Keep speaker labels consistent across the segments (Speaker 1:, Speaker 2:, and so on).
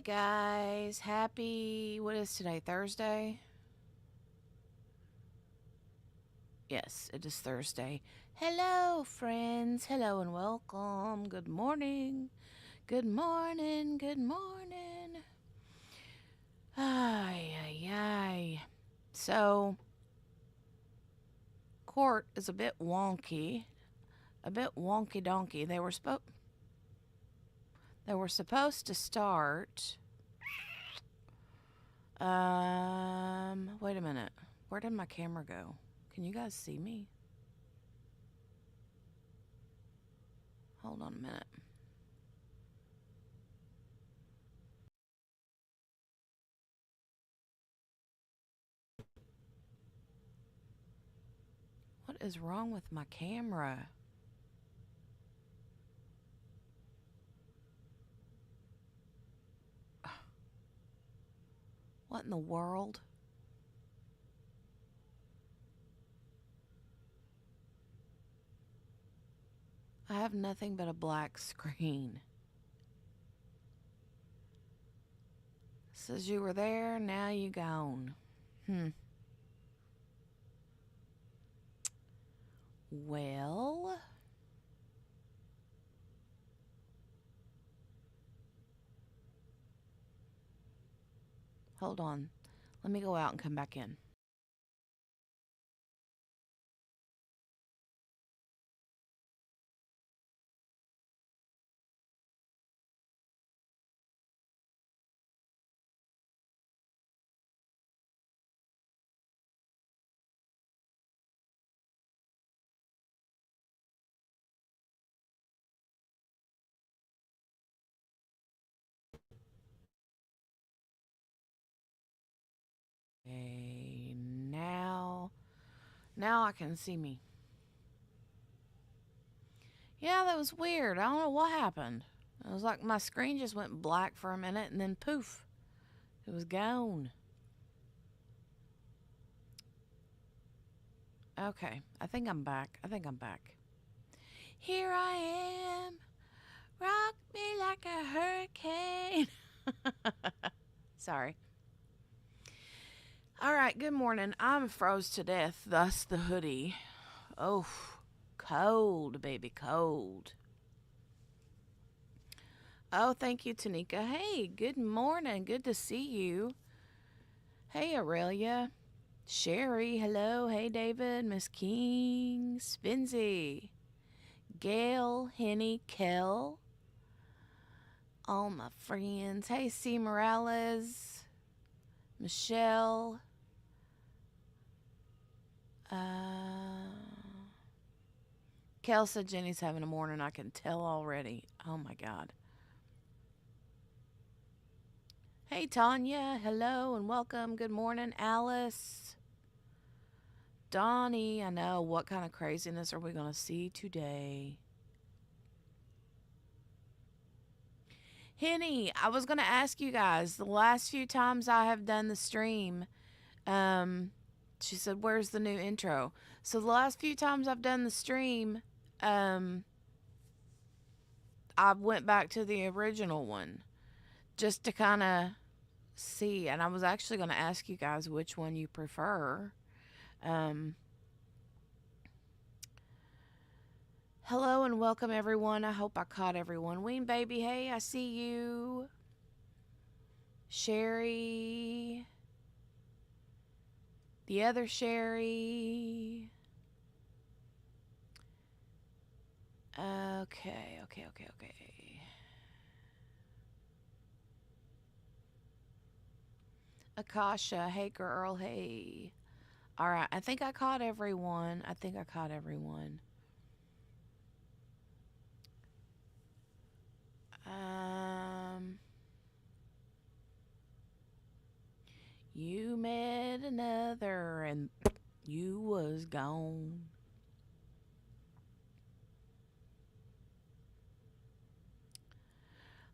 Speaker 1: guys. Happy, what is today? Thursday? Yes, it is Thursday. Hello, friends. Hello and welcome. Good morning. Good morning. Good morning. Ay, ay, ay. So, court is a bit wonky. A bit wonky donkey. They were supposed to start. Wait a minute. Where did my camera go? Can you guys see me? Hold on a minute. What is wrong with my camera? What in the world? I have nothing but a black screen. Says you were there, now you gone. Well, hold on. Let me go out and come back in. Okay, now I can see me. Yeah, that was weird. I don't know what happened. It was like my screen just went black for a minute and then poof, it was gone. Okay, I think I'm back. Here I am. Rock me like a hurricane. Sorry. All right, good morning. I'm froze to death, thus the hoodie. Oh, cold, baby, cold. Oh, thank you, Tanika. Hey, good morning. Good to see you. Hey, Aurelia. Sherry, hello. Hey, David, Miss King, Spinzy, Gail, Henny, Kel. All my friends. Hey, C. Morales, Michelle. Kel said Jenny's having a morning. I can tell already. Oh, my God. Hey, Tanya. Hello and welcome. Good morning, Alice. Donnie, I know. What kind of craziness are we going to see today? Henny, I was going to ask you guys, the last few times I have done the stream, she said, where's the new intro? So the last few times I've done the stream, I went back to the original one just to kind of see. And I was actually going to ask you guys which one you prefer. Hello and welcome, everyone. I hope I caught everyone. Ween Baby, hey, I see you. Sherry. The other Sherry. Okay. Akasha, hey girl, hey. All right, I think I caught everyone. You met another and you was gone.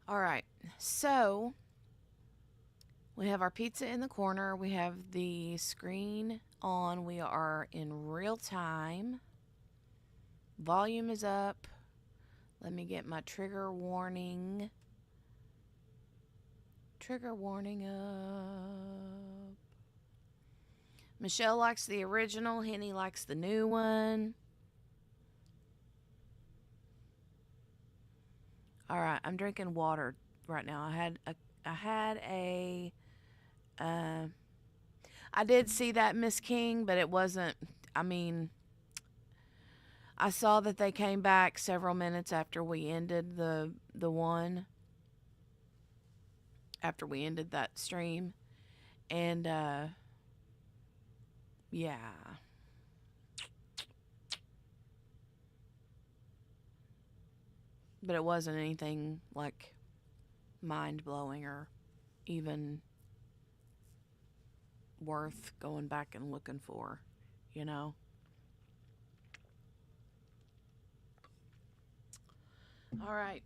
Speaker 1: All right, so we have our pizza in the corner. We have the screen on. We are in real time. Volume is up. Let me get my trigger warning. Trigger warning up. Michelle likes the original. Henny likes the new one. All right, I'm drinking water right now. I did see that, Miss King, but it wasn't, I mean, I saw that they came back several minutes after we ended the one, after we ended that stream. And, yeah. But it wasn't anything, like, mind-blowing or even worth going back and looking for, you know? All right.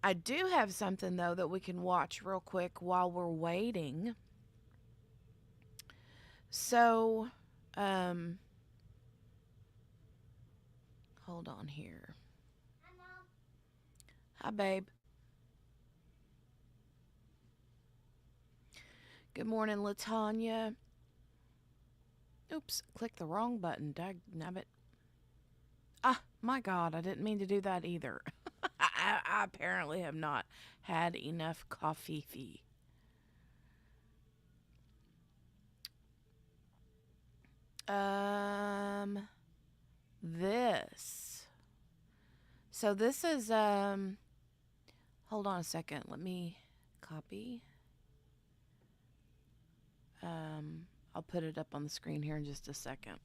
Speaker 1: I do have something, though, that we can watch real quick while we're waiting. So, hold on here. Hi, Mom. Hi, babe. Good morning, LaTanya. Oops, clicked the wrong button. Dagnabbit. Ah, my God, I didn't mean to do that either. I apparently have not had enough coffee. This. So this is, hold on a second. Let me copy. I'll put it up on the screen here in just a second.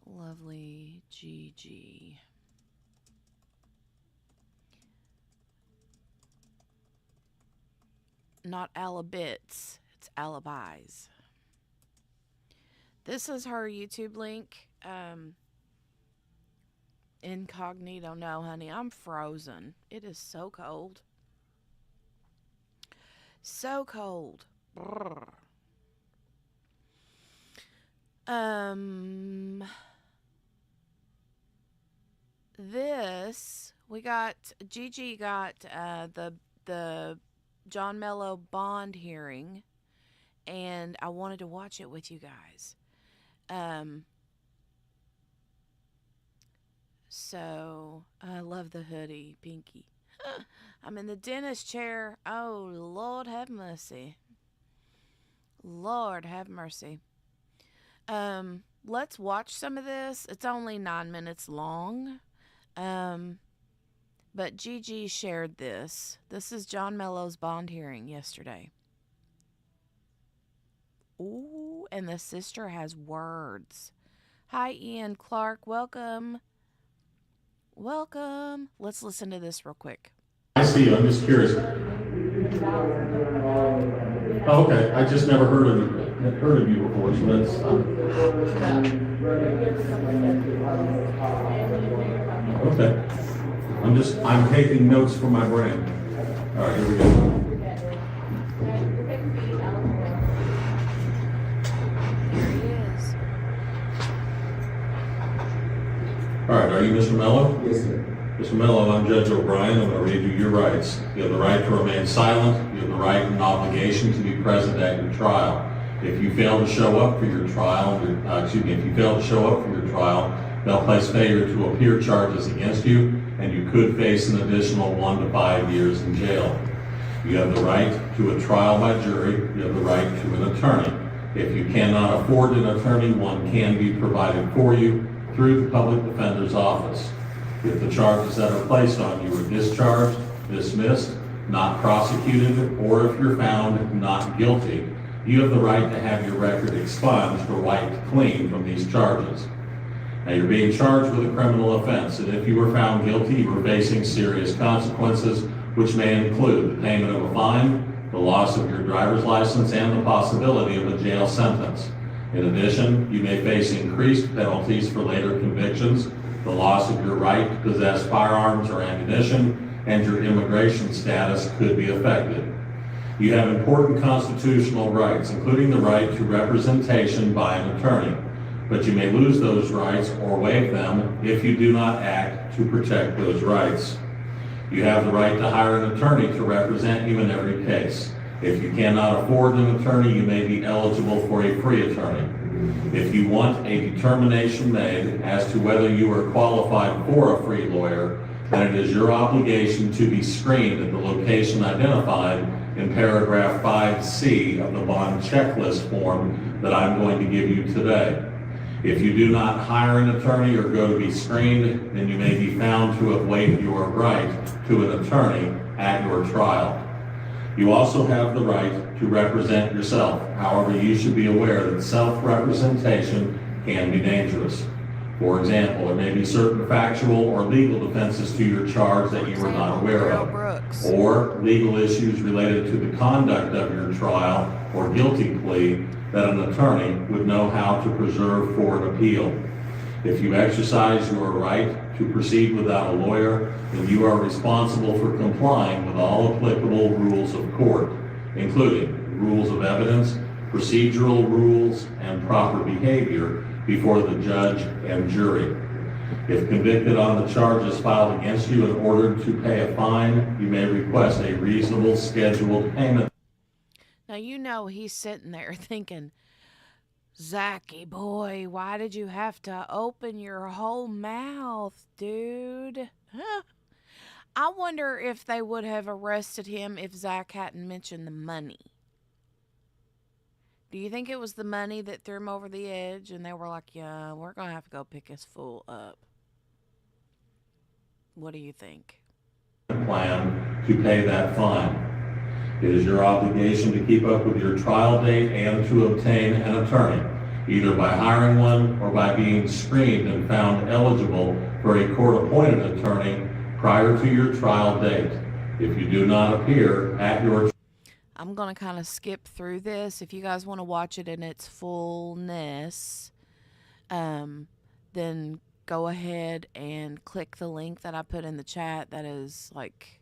Speaker 1: Lovely Gigi. Not alibits, it's alibis. This is her YouTube link. Incognito. No, honey, I'm frozen. It is so cold. So cold. Brr. This, Gigi got the John Mello bond hearing, and I wanted to watch it with you guys. So I love the hoodie, Pinky. I'm in the dentist chair. Oh, Lord have mercy. Lord have mercy. Let's watch some of this. It's only 9 minutes long. But Gigi shared this. This is John Mello's bond hearing yesterday. Ooh, and the sister has words. Hi, Ian Clark. Welcome. Welcome. Let's listen to this real quick.
Speaker 2: I see you. I'm just curious. Oh, okay. I just never heard of you before, so that's. Okay. I'm taking notes for my brain. All right, here we go. All right, are you Mr. Mello?
Speaker 3: Yes, sir.
Speaker 2: Mr. Mello, I'm Judge O'Brien. I'm going to read you your rights. You have the right to remain silent. You have the right and obligation to be present at your trial. If you fail to show up for your trial, they'll place failure to appear charges against you, and you could face an additional 1 to 5 years in jail. You have the right to a trial by jury. You have the right to an attorney. If you cannot afford an attorney, one can be provided for you through the public defender's office. If the charges that are placed on you are discharged, dismissed, not prosecuted, or if you're found not guilty, you have the right to have your record expunged or wiped clean from these charges. Now, you're being charged with a criminal offense, and if you were found guilty, you are facing serious consequences, which may include the payment of a fine, the loss of your driver's license, and the possibility of a jail sentence. In addition, you may face increased penalties for later convictions, the loss of your right to possess firearms or ammunition, and your immigration status could be affected. You have important constitutional rights, including the right to representation by an attorney. but you may lose those rights or waive them if you do not act to protect those rights. You have the right to hire an attorney to represent you in every case. If you cannot afford an attorney, you may be eligible for a free attorney. If you want a determination made as to whether you are qualified for a free lawyer, then it is your obligation to be screened at the location identified in paragraph 5C of the bond checklist form that I'm going to give you today. If you do not hire an attorney or go to be screened, then you may be found to have waived your right to an attorney at your trial. You also have the right to represent yourself. However, you should be aware that self-representation can be dangerous. For example, there may be certain factual or legal defenses to your charge that you were not aware of, or legal issues related to the conduct of your trial or guilty plea that an attorney would know how to preserve for an appeal. If you exercise your right to proceed without a lawyer, then you are responsible for complying with all applicable rules of court, including rules of evidence, procedural rules, and proper behavior before the judge and jury. If convicted on the charges filed against you and ordered to pay a fine, you may request a reasonable scheduled payment.
Speaker 1: Now, you know he's sitting there thinking, Zachy boy, why did you have to open your whole mouth, dude? Huh? I wonder if they would have arrested him if Zach hadn't mentioned the money. Do you think it was the money that threw him over the edge and they were like, yeah, we're going to have to go pick this fool up? What do you think?
Speaker 2: Plan to pay that fine. It is your obligation to keep up with your trial date and to obtain an attorney, either by hiring one or by being screened and found eligible for a court-appointed attorney prior to your trial date. If you do not appear at your
Speaker 1: I'm going to kind of skip through this. If you guys want to watch it in its fullness, then go ahead and click the link that I put in the chat. That is like,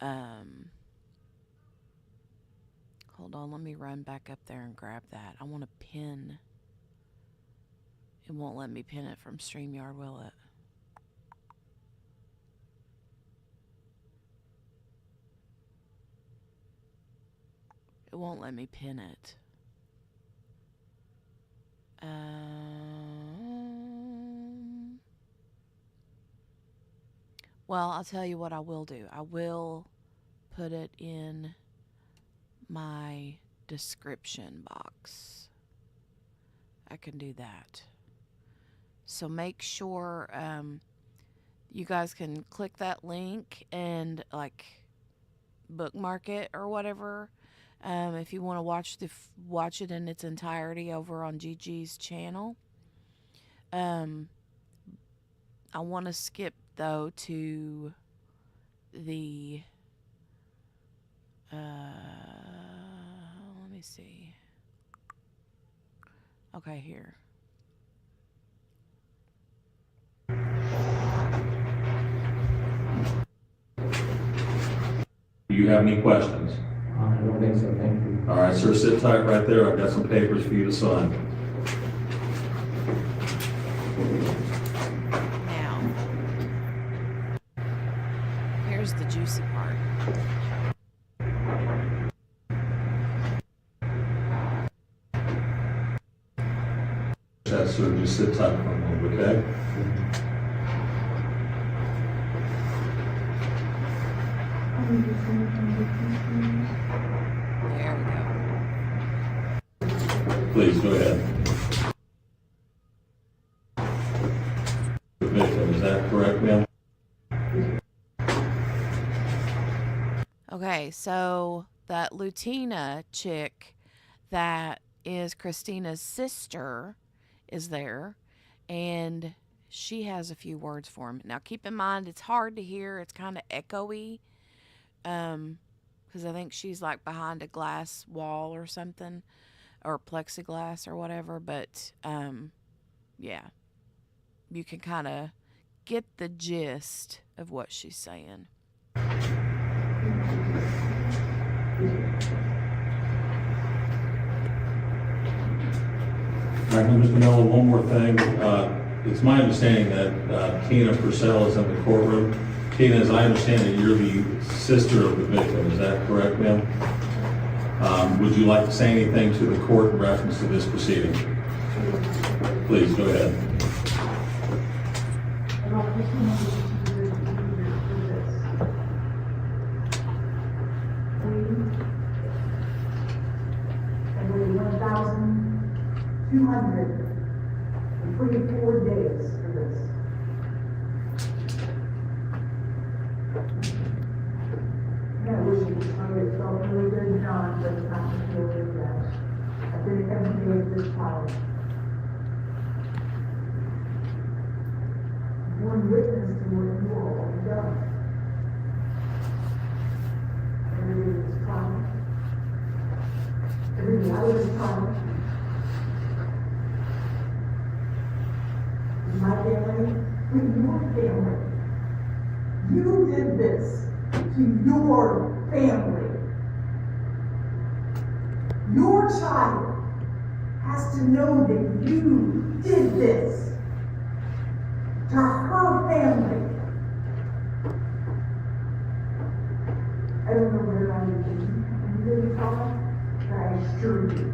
Speaker 1: hold on, let me run back up there and grab that. I want to pin. It won't let me pin it from StreamYard, will it? It won't let me pin it. Well, I'll tell you what I will do. I will put it in my description box. I can do that. So make sure you guys can click that link and like bookmark it or whatever. If you want to watch it in its entirety over on Gigi's channel. I want to skip though to the let me see. Okay, here.
Speaker 2: Do you have any questions?
Speaker 3: I don't think so, thank you.
Speaker 2: All right, sir, sit tight right there. I've got some papers for you to sign.
Speaker 1: Now, here's the juicy part.
Speaker 2: Yes, sir, just sit tight for a moment, okay?
Speaker 1: There we go.
Speaker 2: Please, go ahead. The victim, is that correct, ma'am?
Speaker 1: Okay, so that Lutina chick that is Christina's sister is there, and she has a few words for him. Now, keep in mind, it's hard to hear. It's kind of echoey, because I think she's like behind a glass wall or something, or plexiglass or whatever. But yeah, you can kind of get the gist of what she's saying.
Speaker 2: Right, now, Mr. Mello, one more thing. It's my understanding that Tina Purcell is in the courtroom. Tina, as I understand it, you're the sister of the victim. Is that correct, ma'am? Would you like to say anything to the court in reference to this proceeding? Please, go ahead.
Speaker 4: And we 1,224 days for this. And I wish it was time. It felt really good, John, but it's not going to feel good yet. I've been every day of this trial. One witness to what you all have done. Every day of this trial. Every day out of this trial. My family, with your family. You did this to your family. Your child has to know that you did this to her family. I don't know where I would be when you really talk, but I assure you,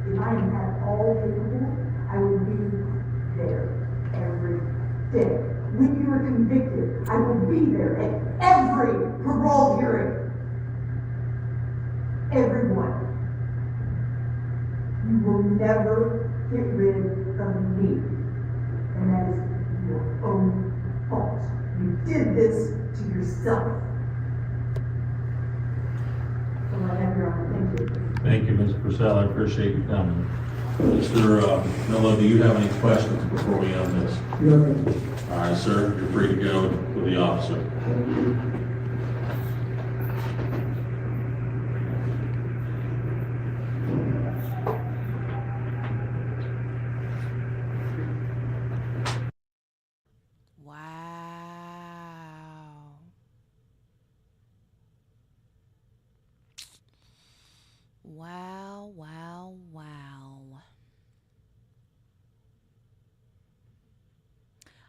Speaker 4: if I am at all capable, I will be there every day. When you are convicted, I will be there at every parole hearing. Everyone. You will never get rid of me. And that is your own fault. You did this to yourself. So I have your honor. Thank you.
Speaker 2: Thank you, Ms. Purcell. I appreciate you coming. Mr. Mello, do you have any questions before we end this?
Speaker 3: No,
Speaker 2: All right, sir, you're free to go with the officer.
Speaker 3: thank you.
Speaker 1: Wow. Wow, wow, wow.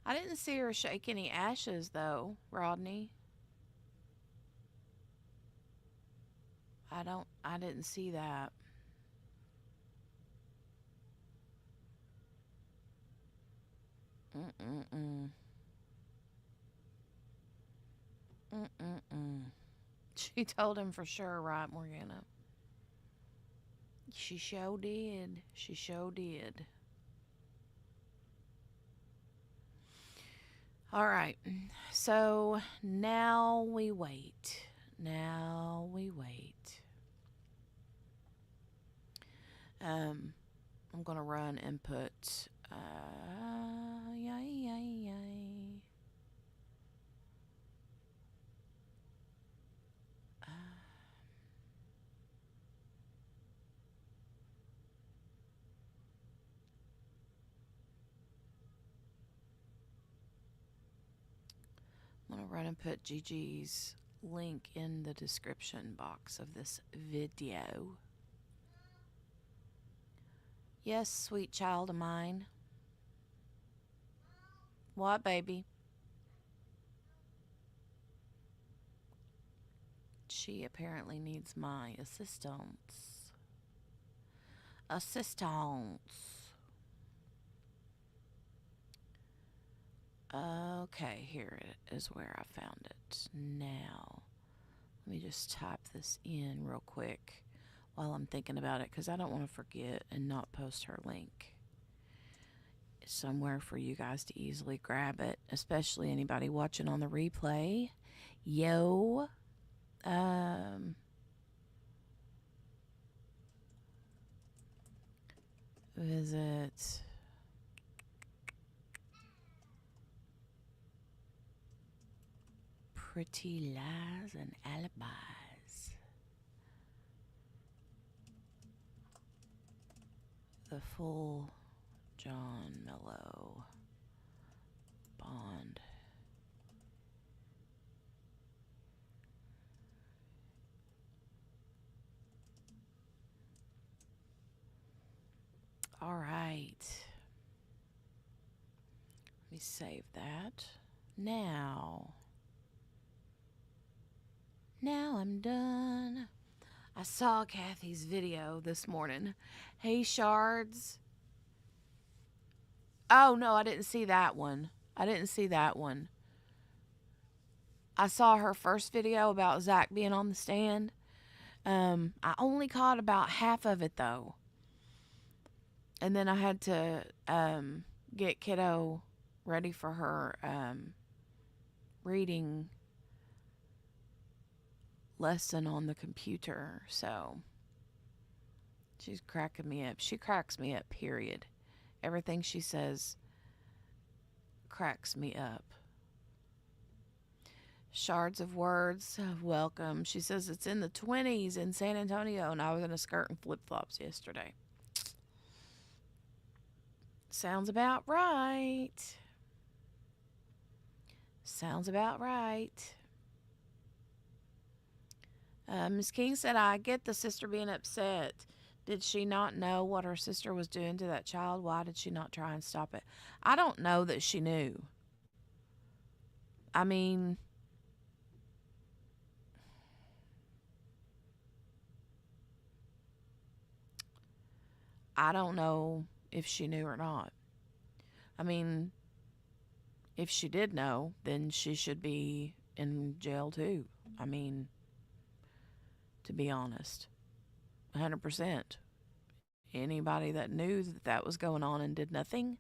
Speaker 1: I didn't see her shake any ashes, though, Rodney. I didn't see that. Mm-mm-mm. Mm-mm-mm. She told him for sure, right, Morgana? She sure did. She sure did. All right. So now we wait. Now we wait. I'm gonna run and put yay yay yay. I'm gonna run and put Gigi's link in the description box of this video. Yes, sweet child of mine. What, baby? She apparently needs my assistance. Assistance. Okay, here it is where I found it. Now, let me just type this in real quick while I'm thinking about it because I don't want to forget and not post her link. It's somewhere for you guys to easily grab it, especially anybody watching on the replay. Yo. Visit Pretty Lies and Alibis. The full John Mello Bond. All right. Let me save that. Now I'm done. I saw Kathy's video this morning. Hey, Shards. Oh, no, I didn't see that one. I saw her first video about Zach being on the stand. I only caught about half of it, though. And then I had to get kiddo ready for her reading lesson on the computer. So she's cracking me up. She cracks me up, period. Everything she says cracks me up. Shards of words, welcome. She says it's in the 20s in San Antonio, and I was in a skirt and flip-flops yesterday. Sounds about right. Miss King said, I get the sister being upset. Did she not know what her sister was doing to that child? Why did she not try and stop it? I don't know that she knew. I mean, I don't know if she knew or not. I mean, if she did know, then she should be in jail too. I mean, to be honest, 100%. Anybody that knew that that was going on and did nothing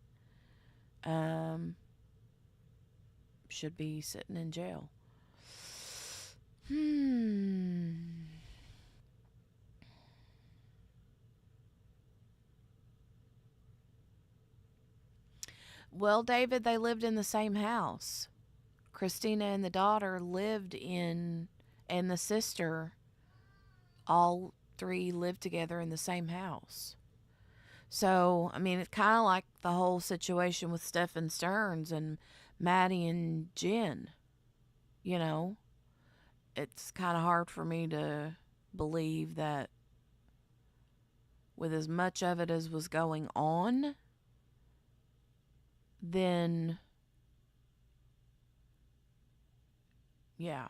Speaker 1: should be sitting in jail. Well, David, they lived in the same house. Christina and the daughter lived in, and the sister, all three lived together in the same house. So, I mean, it's kind of like the whole situation with Stephen Stearns and Maddie and Jen. You know, it's kind of hard for me to believe that with as much of it as was going on, then, yeah.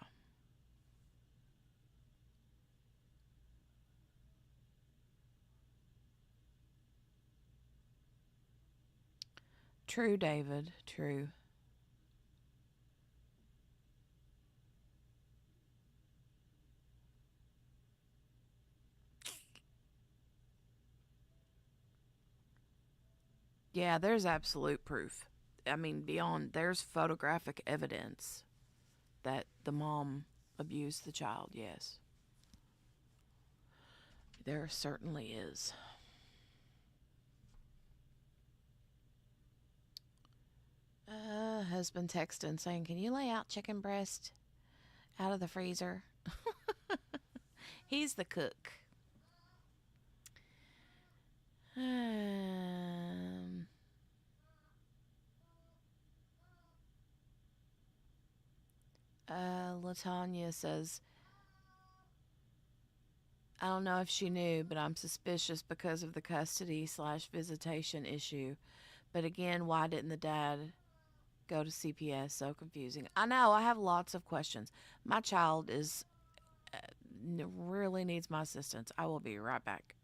Speaker 1: True, David, true. Yeah, there's absolute proof. I mean, beyond, there's photographic evidence that the mom abused the child, yes. There certainly is. Husband texting saying, can you lay out chicken breast out of the freezer? He's the cook. Latanya says, I don't know if she knew, but I'm suspicious because of the custody/visitation issue. But again, why didn't the dad go to CPS? So confusing. I know, I have lots of questions. My child is really needs my assistance. I will be right back.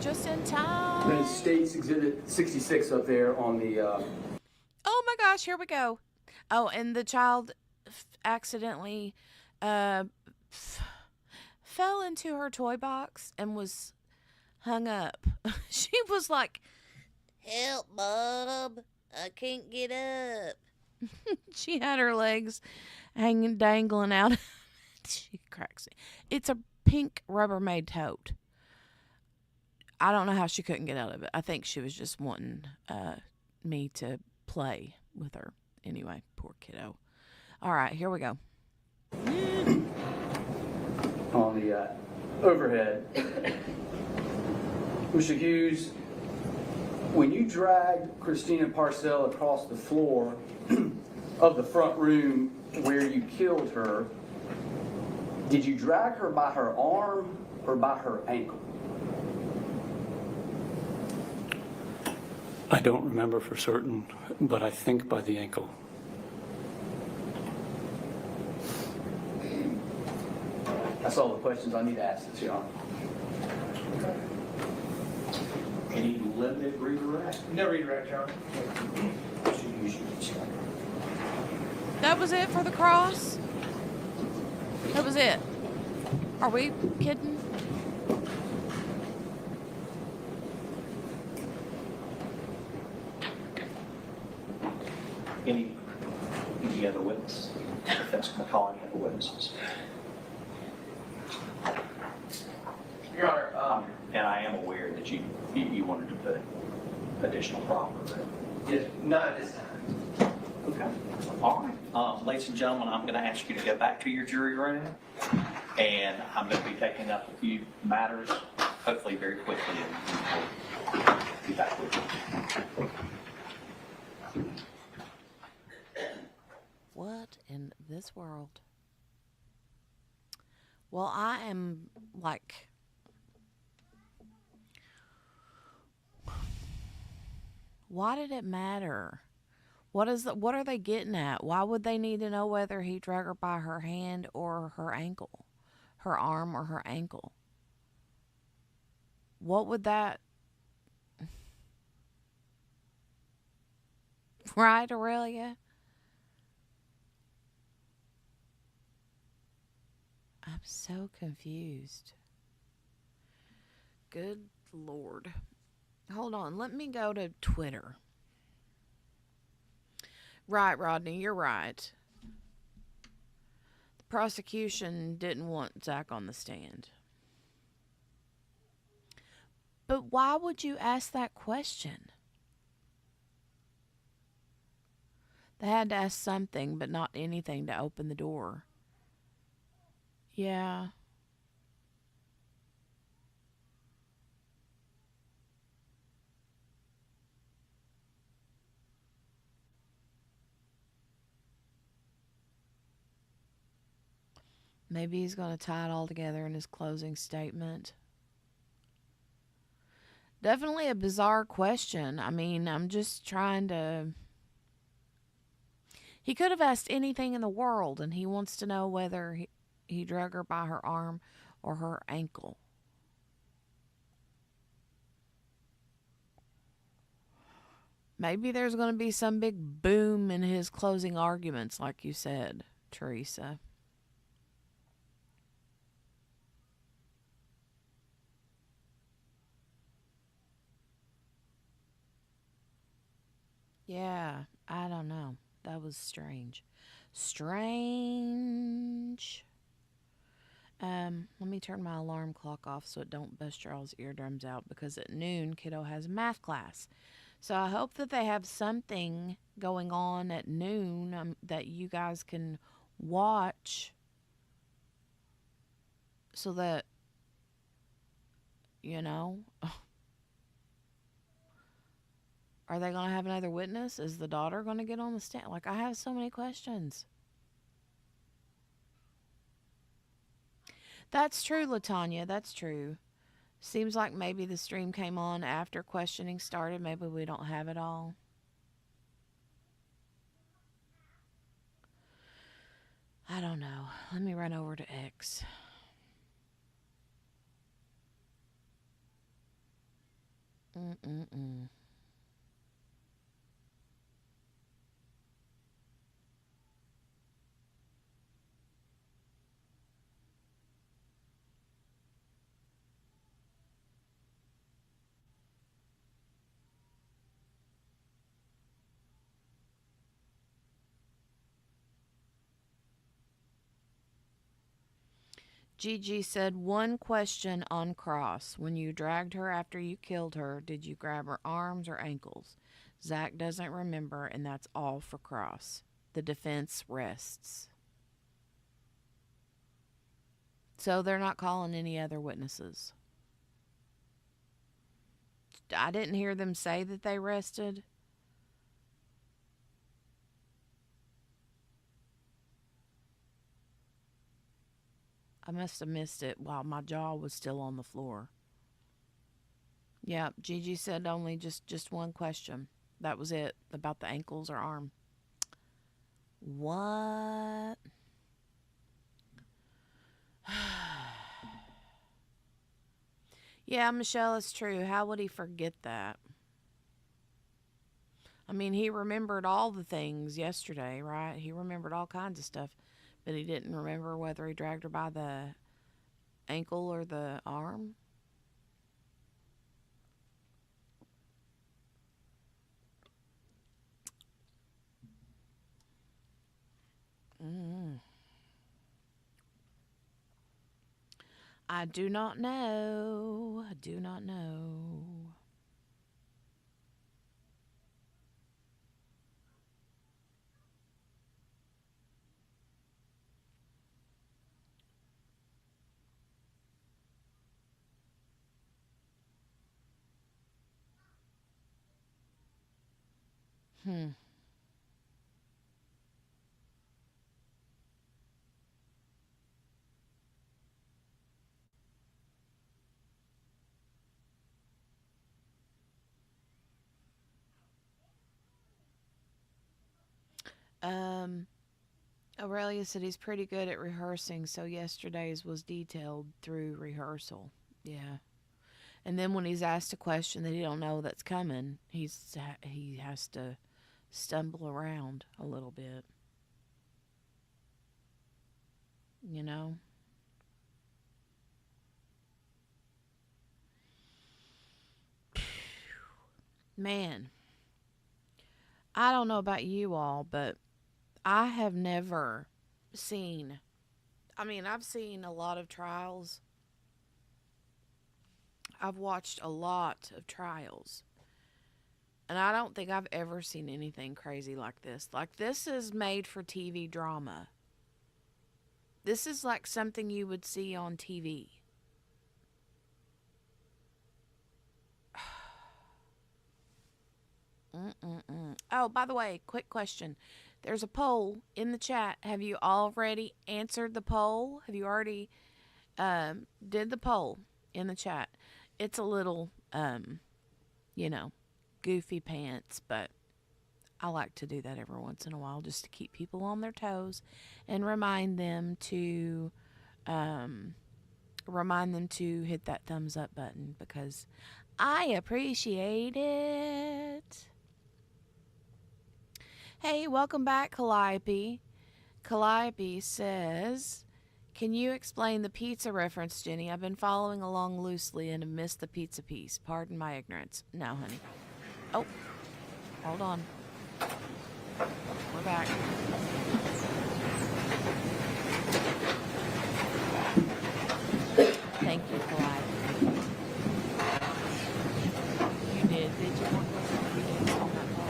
Speaker 1: just in
Speaker 5: Then
Speaker 1: time.
Speaker 5: it states Exhibit 66 up there on the,
Speaker 1: Oh my gosh, here we go. Oh, and the child accidentally fell into her toy box and was hung up. She was like, "Help, Bob. I can't get up." She had her legs hanging, dangling out. She cracks me. It's a pink Rubbermaid tote. I don't know how she couldn't get out of it. I think she was just wanting me to play with her. Anyway, poor kiddo. All right, here we go.
Speaker 5: on the overhead. Mr. Hughes, when you dragged Christina Parcell across the floor of the front room where you killed her, did you drag her by her arm or by her ankle?
Speaker 6: I don't remember for certain, but I think by the ankle.
Speaker 5: That's all the questions I need to ask this, Your Honor.
Speaker 7: Any limited redirect?
Speaker 8: No redirect, Your Honor.
Speaker 1: That was it for the cross? That was it. Are we kidding?
Speaker 7: Any other witness? Defense going to call any other witnesses?
Speaker 8: Your Honor,
Speaker 7: And I am aware that you wanted to put additional proper.
Speaker 8: yes, not at this time.
Speaker 7: Okay. All right. Ladies and gentlemen, I'm going to ask you to go back to your jury room, and I'm going to be taking up a few matters, hopefully very quickly, and we'll be back with you.
Speaker 1: What in this world? Well, I am like, why did it matter? What are they getting at? Why would they need to know whether he dragged her by her hand or her ankle, her arm or her ankle? What would that? Right, Aurelia? I'm so confused. Good Lord. Hold on. Let me go to Twitter. Right, Rodney, you're right. The prosecution didn't want Zach on the stand. But why would you ask that question? They had to ask something, but not anything to open the door. Yeah. Maybe he's going to tie it all together in his closing statement. Definitely a bizarre question. I mean, I'm just trying to... He could have asked anything in the world, and he wants to know whether he drug her by her arm or her ankle. Maybe there's going to be some big boom in his closing arguments, like you said, Teresa. Yeah, I don't know. That was strange. Strange. Let me turn my alarm clock off so it don't bust y'all's eardrums out, because at noon, kiddo has a math class. So I hope that they have something going on at noon that you guys can watch so that, you know, are they going to have another witness? Is the daughter going to get on the stand? Like, I have so many questions. That's true, LaTanya. That's true. Seems like maybe the stream came on after questioning started. Maybe we don't have it all. I don't know. Let me run over to X. Mm-mm-mm. Gigi said, one question on cross. When you dragged her after you killed her, did you grab her arms or ankles? Zach doesn't remember, and that's all for cross. The defense rests. So they're not calling any other witnesses. I didn't hear them say that they rested. I must have missed it while my jaw was still on the floor. Yeah, Gigi said only just one question. That was it, about the ankles or arm. What? Yeah, Michelle, it's true. How would he forget that? I mean, he remembered all the things yesterday, right? He remembered all kinds of stuff, but he didn't remember whether he dragged her by the ankle or the arm. Mm. I do not know. I do not know. Hmm. Um, Aurelia said he's pretty good at rehearsing, so yesterday's was detailed through rehearsal. Yeah. And then when he's asked a question that he don't know that's coming, he has to stumble around a little bit. You know? Man, I don't know about you all, but I have never seen, I mean, I've seen a lot of trials. I've watched a lot of trials. And I don't think I've ever seen anything crazy like this. Like, this is made for TV drama. This is like something you would see on TV. Mm-mm-mm. Oh, by the way, quick question. There's a poll in the chat. Have you already answered the poll? Have you already did the poll in the chat? It's a little, you know, goofy pants, but I like to do that every once in a while just to keep people on their toes and remind them to hit that thumbs up button because I appreciate it. Hey, welcome back, Calliope. Calliope says, can you explain the pizza reference, Jenny? I've been following along loosely and have missed the pizza piece. Pardon my ignorance. No, honey. Oh, hold on. We're back. Thank you, Calliope. You did you want to? You did on that part.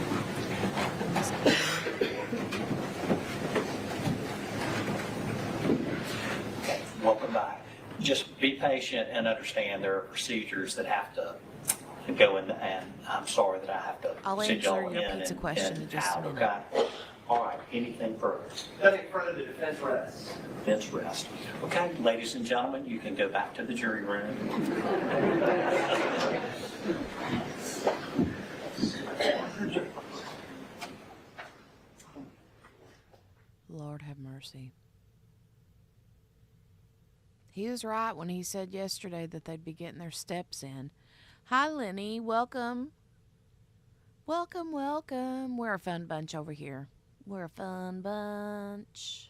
Speaker 7: Welcome back. Just be patient and understand there are procedures that have to go in, and I'm sorry that I have to
Speaker 1: I'll
Speaker 7: send y'all
Speaker 1: answer
Speaker 7: in
Speaker 1: your pizza question in
Speaker 7: and
Speaker 1: just a
Speaker 7: out,
Speaker 1: minute.
Speaker 7: okay? All right, anything further?
Speaker 8: Nothing further, the defense rests.
Speaker 7: Defense rest. Okay, ladies and gentlemen, you can go back to the jury room.
Speaker 1: Lord have mercy. He was right when he said yesterday that they'd be getting their steps in. Hi, Lenny. Welcome. Welcome, welcome. We're a fun bunch over here. We're a fun bunch.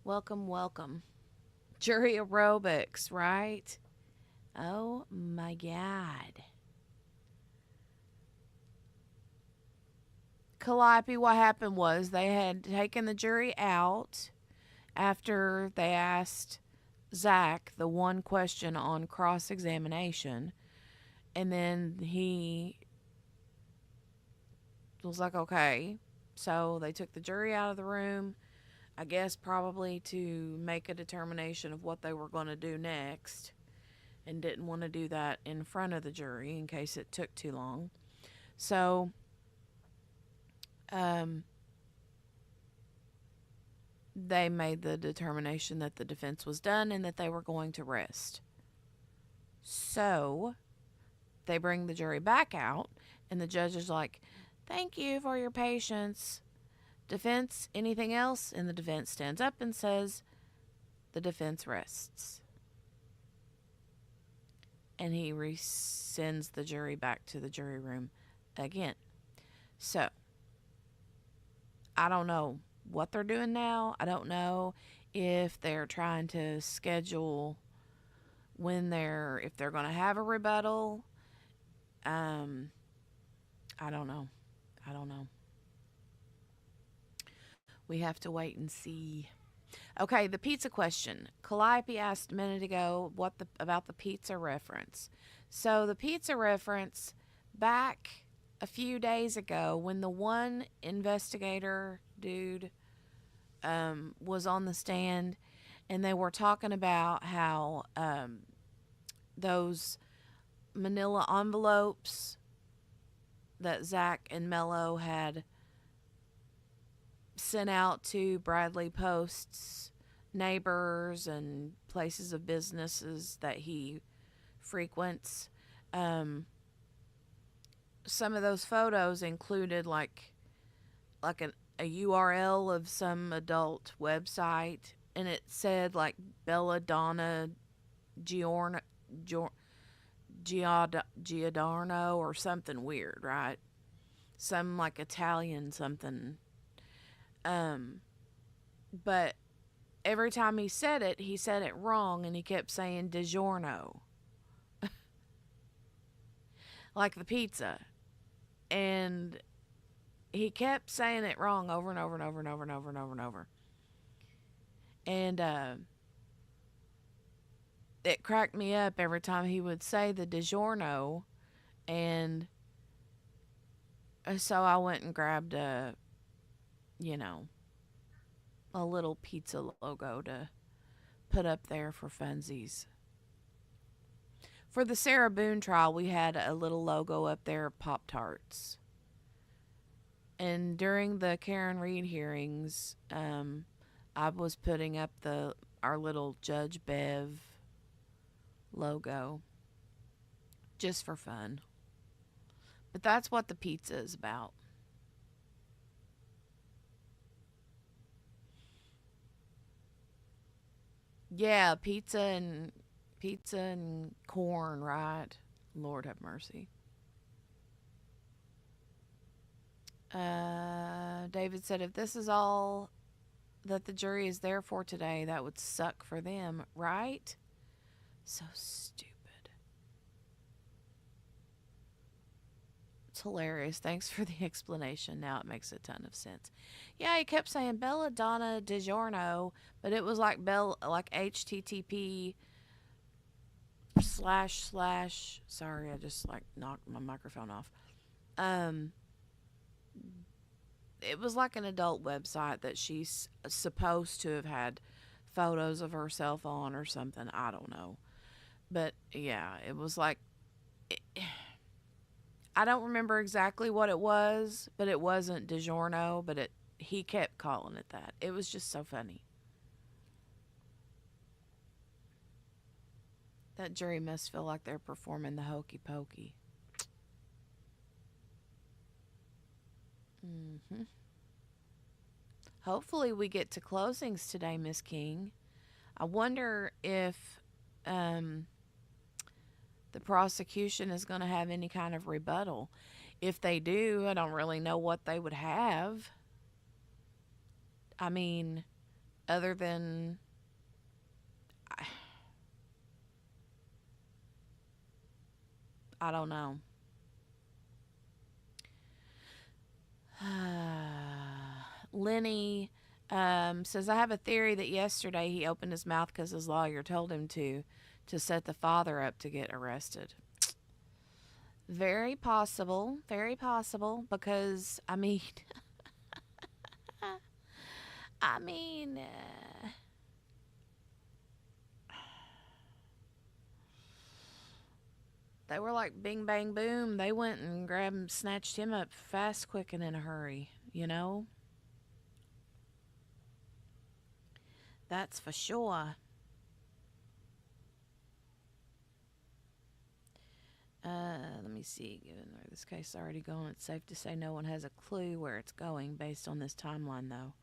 Speaker 1: Welcome, welcome. Jury aerobics, right? Oh my God. Calliope, what happened was they had taken the jury out after they asked Zach the one question on cross examination. And then he was like, okay. So they took the jury out of the room, I guess probably to make a determination of what they were going to do next, and didn't want to do that in front of the jury in case it took too long. So, they made the determination that the defense was done and that they were going to rest. So, they bring the jury back out, and the judge is like, thank you for your patience. Defense, anything else? And the defense stands up and says, the defense rests. And he resends the jury back to the jury room again. So, I don't know what they're doing now. I don't know if they're trying to schedule if they're going to have a rebuttal. I don't know. I don't know. We have to wait and see. Okay, the pizza question. Calliope asked a minute ago about the pizza reference. So the pizza reference back a few days ago when the one investigator dude was on the stand, and they were talking about how those manila envelopes that Zach and Mello had sent out to Bradley Post's neighbors and places of businesses that he frequents. Some of those photos included like a URL of some adult website, and it said like Belladonna Giorno, Giordano or something weird, right? Some like Italian something. But every time he said it wrong, and he kept saying DiGiorno, like the pizza. And he kept saying it wrong over and over and over and over and over and over and over. And it cracked me up every time he would say the DiGiorno. And so I went and grabbed a little pizza logo to put up there for funsies. For the Sarah Boone trial, we had a little logo up there of Pop-Tarts. And during the Karen Reed hearings, I was putting up our little Judge Bev logo just for fun. But that's what the pizza is about. Yeah, pizza and corn, right? Lord have mercy. David said, if this is all that the jury is there for today, that would suck for them, right? So stupid. It's hilarious. Thanks for the explanation. Now it makes a ton of sense. Yeah, he kept saying Belladonna DiGiorno, but it was like like HTTP / sorry, I just like knocked my microphone off. It was like an adult website that she's supposed to have had photos of herself on or something. I don't know. But yeah, it was like I don't remember exactly what it was, but it wasn't DiGiorno, but he kept calling it that. It was just so funny. That jury must feel like they're performing the hokey pokey. Hopefully we get to closings today, Miss King. I wonder if the prosecution is going to have any kind of rebuttal. If they do, I don't really know what they would have. I mean, other than I don't know. Lenny says, I have a theory that yesterday he opened his mouth because his lawyer told him to set the father up to get arrested. Very possible, because, I mean, I mean, they were like bing, bang, boom. They went and grabbed him, snatched him up fast, quick, and in a hurry, you know? That's for sure. Let me see. Given where this case is already going, it's safe to say no one has a clue where it's going based on this timeline, though.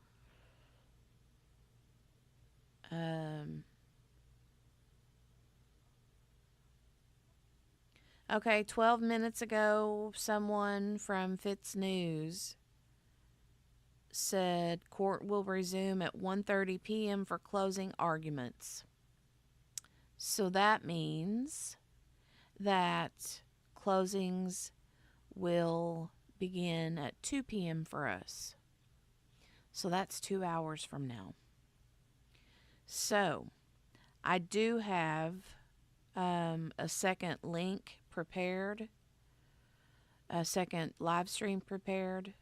Speaker 1: Okay, 12 minutes ago, someone from Fitz News said court will resume at 1:30 p.m. for closing arguments. So that means that closings will begin at 2 p.m. for us. So that's 2 hours from now. So I do have a second link prepared, a second live stream prepared,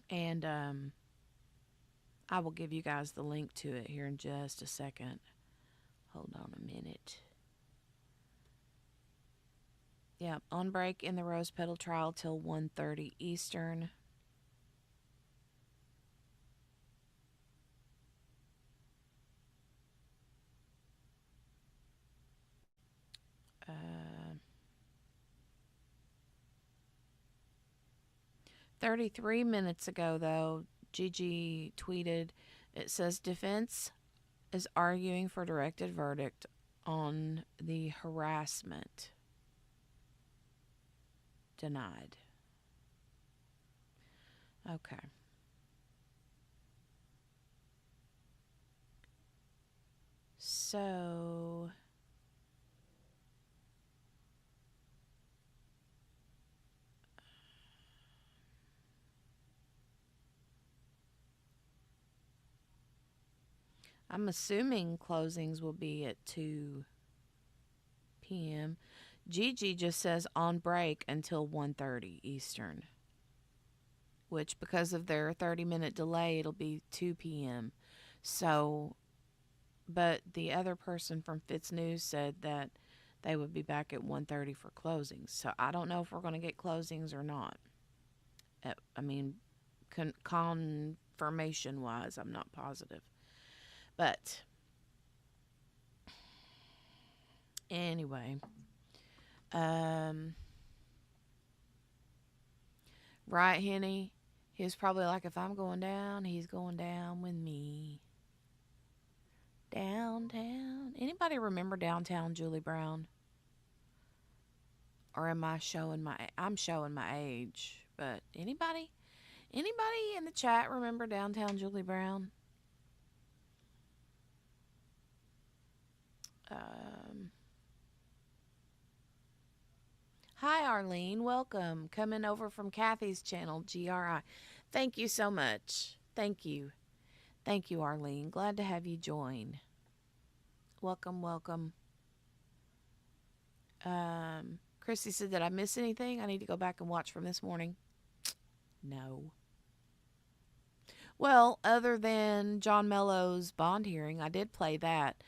Speaker 1: and I will give you guys the link to it here in just a second. Hold on a minute. Yeah, on break in the Rose Petal trial till 1:30 Eastern. Uh, 33 minutes ago, though, Gigi tweeted, it says defense is arguing for directed verdict on the harassment. Denied. Okay. So I'm assuming closings will be at 2 p.m. Gigi just says on break until 1:30 Eastern, which because of their 30-minute delay, it'll be 2 p.m. So, but the other person from Fitz News said that they would be back at 1:30 for closings. So I don't know if we're going to get closings or not. I mean, confirmation-wise, I'm not positive. But anyway, right, Henny? He was probably like, if I'm going down, he's going down with me. Downtown. Anybody remember Downtown Julie Brown? Or am I showing I'm showing my age, but anybody in the chat remember Downtown Julie Brown? Hi, Arlene. Welcome. Coming over from Kathy's channel, GRI. Thank you so much. Thank you. Thank you, Arlene. Glad to have you join. Welcome, welcome. Chrissy said, did I miss anything? I need to go back and watch from this morning. No. Well, other than John Mello's bond hearing, I did play that.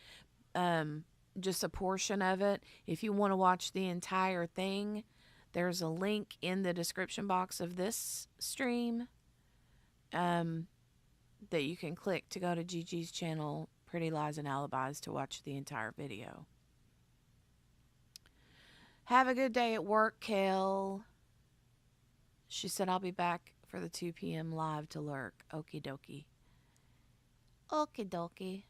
Speaker 1: Just a portion of it. If you want to watch the entire thing, there's a link in the description box of this stream that you can click to go to Gigi's channel, Pretty Lies and Alibis, to watch the entire video. Have a good day at work, Kel. She said, I'll be back for the 2 p.m. live to lurk. Okie dokie. Okie dokie.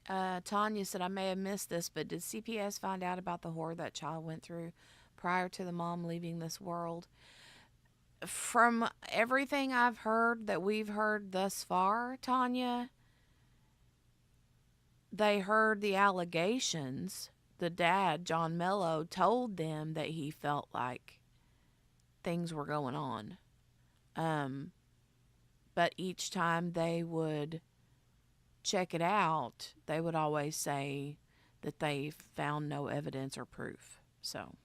Speaker 1: Tanya said, I may have missed this, but did CPS find out about the horror that child went through prior to the mom leaving this world? From everything I've heard that we've heard thus far, Tanya, they heard the allegations. The dad, John Mello, told them that he felt like things were going on. But each time they would check it out, they would always say that they found no evidence or proof. So,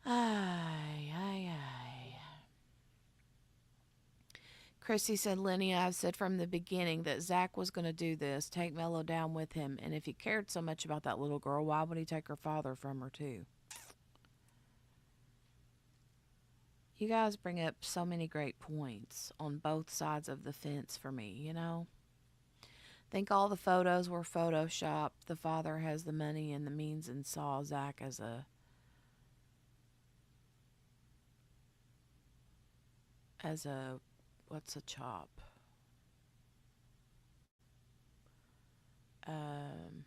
Speaker 1: ay. Chrissy said, Lenny, I've said from the beginning that Zach was going to do this, take Mello down with him. And if he cared so much about that little girl, why would he take her father from her, too? You guys bring up so many great points on both sides of the fence for me, you know? I think all the photos were photoshopped. The father has the money and the means and saw Zach as a what's a chop? Um,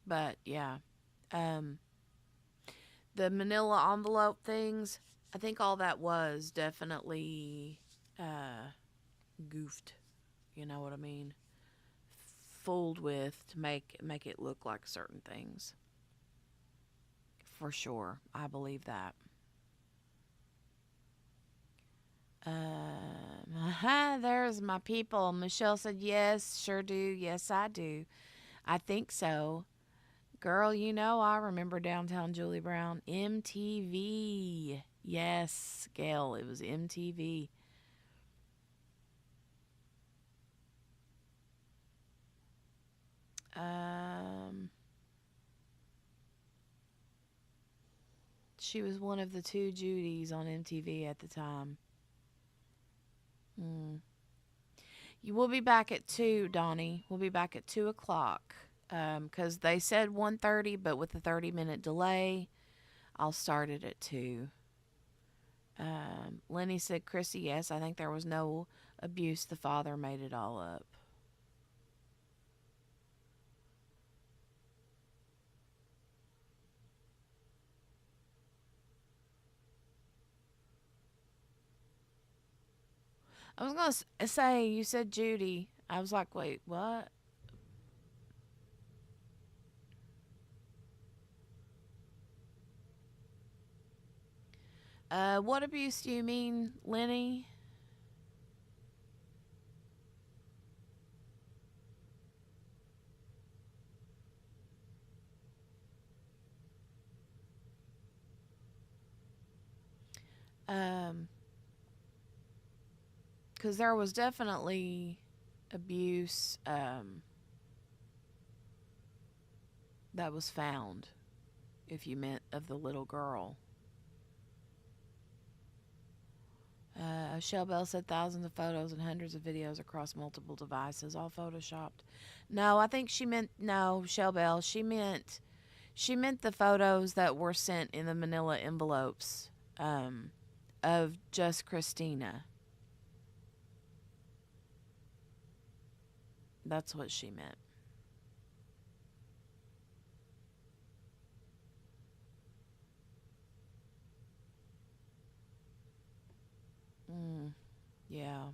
Speaker 1: but yeah, um, the manila envelope things, I think all that was definitely goofed. You know what I mean? Fooled with to make it look like certain things. For sure, I believe that. There's my people. Michelle said, yes, sure do. Yes, I do. I think so. Girl, you know I remember Downtown Julie Brown. MTV. Yes, Gail, it was MTV. She was one of the two Judys on MTV at the time. You will be back at 2, Donnie. We'll be back at 2 o'clock. Because they said 1:30, but with a 30-minute delay, I'll start it at 2. Lenny said, Chrissy, yes, I think there was no abuse. The father made it all up. I was going to say, you said Judy. I was like, wait, what? What abuse do you mean, Lenny? Because there was definitely abuse that was found, if you meant of the little girl. Shell Bell said thousands of photos and hundreds of videos across multiple devices, all photoshopped. No, I think she meant no, Shell Bell. She meant the photos that were sent in the manila envelopes of just Christina. That's what she meant. Yeah.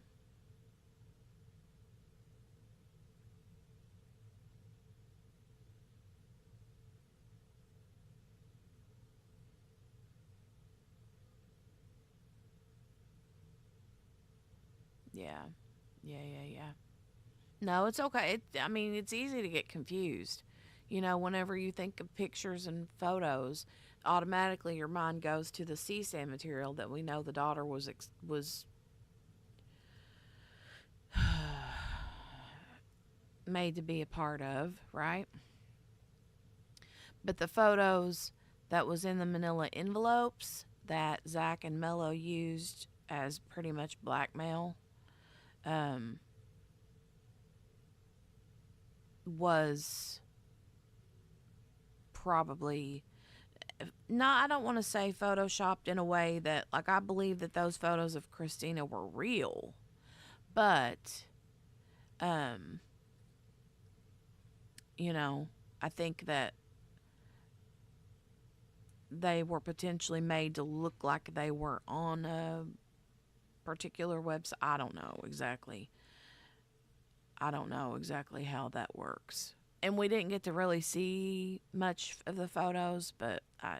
Speaker 1: Yeah. Yeah. No, it's okay. I mean, it's easy to get confused. You know, whenever you think of pictures and photos, automatically your mind goes to the CSAM material that we know the daughter was made to be a part of, right? But the photos that was in the manila envelopes that Zach and Mello used as pretty much blackmail was probably no, I don't want to say photoshopped in a way that, like, I believe that those photos of Christina were real, but, um, you know, I think that they were potentially made to look like they were on a particular website. I don't know exactly. I don't know exactly how that works. And we didn't get to really see much of the photos, but I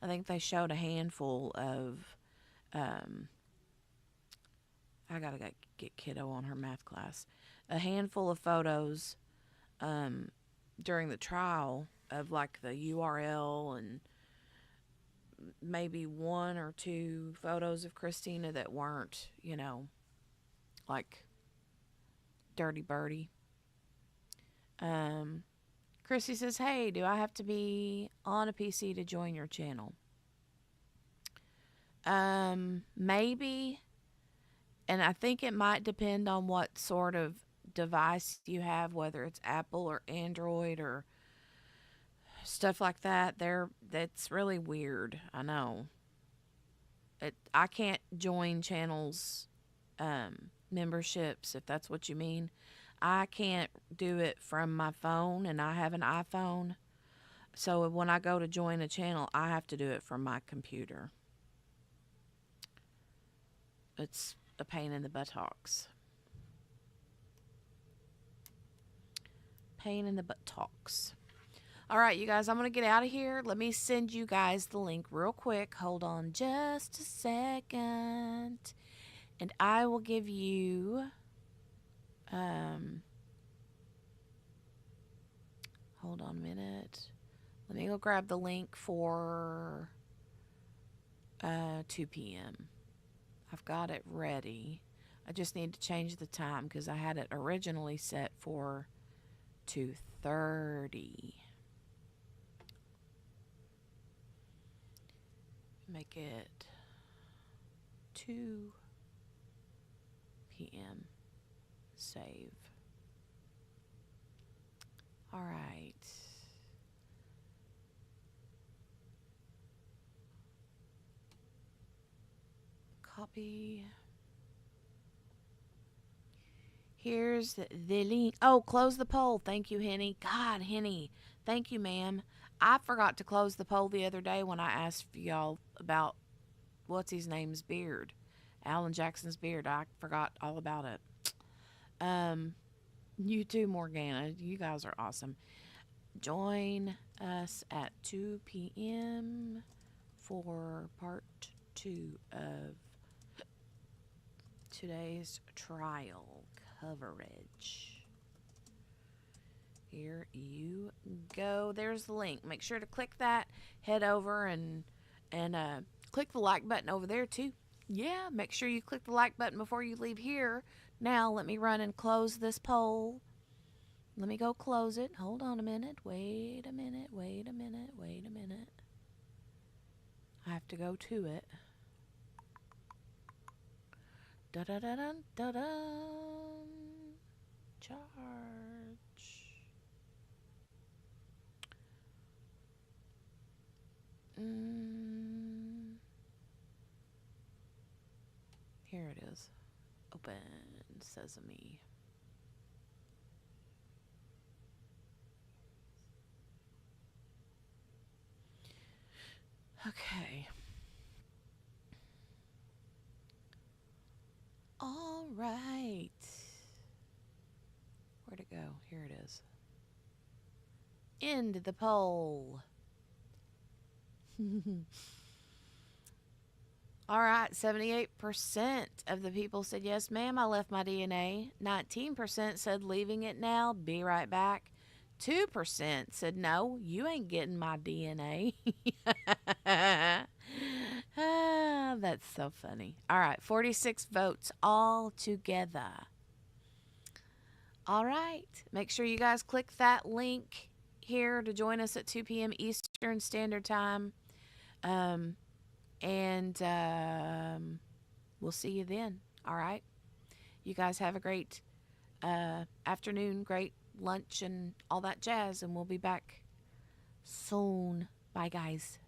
Speaker 1: think they showed a handful of. Um, I gotta get kiddo on her math class. A handful of photos um, during the trial of like the URL and maybe one or two photos of Christina that weren't, like Dirty Birdie. Um, Chrissy says, "Hey, do I have to be on a PC to join your channel?" Maybe, and I think it might depend on what sort of device you have, whether it's Apple or Android or stuff like that. That's really weird. I know. I can't join channels memberships if that's what you mean. I can't do it from my phone, and I have an iPhone. So when I go to join a channel, I have to do it from my computer. It's a pain in the buttocks. Pain in the buttocks. All right, you guys, I'm going to get out of here. Let me send you guys the link real quick. Hold on just a second. And I will give you hold on a minute. Let me go grab the link for 2 p.m. I've got it ready. I just need to change the time because I had it originally set for 2:30. Make it 2 p.m. Save. All right. Copy. Here's the link. Oh, close the poll. Thank you, Henny. God, Henny. Thank you, ma'am. I forgot to close the poll the other day when I asked y'all about what's his name's beard. Alan Jackson's beard. I forgot all about it. You too, Morgana. You guys are awesome. Join us at 2 p.m. for part 2 of today's trial coverage. Here you go. There's the link. Make sure to click that. Head over and click the like button over there too. Yeah, make sure you click the like button before you leave here. Now let me run and close this poll. Let me go close it. Hold on a minute. Wait a minute. Wait a minute. Wait a minute. I have to go to it. Da da da da da da. Charge. Here it is. Open Sesame. Okay. All right. Where'd it go? Here it is. End the poll. All right, 78% of the people said, yes, ma'am, I left my DNA. 19% said, leaving it now, be right back. 2% said, no, you ain't getting my DNA. That's so funny. All right, 46 votes all together. All right, make sure you guys click that link here to join us at 2 p.m. Eastern Standard Time. And we'll see you then. All right. You guys have a great afternoon, great lunch, and all that jazz. And we'll be back soon. Bye, guys.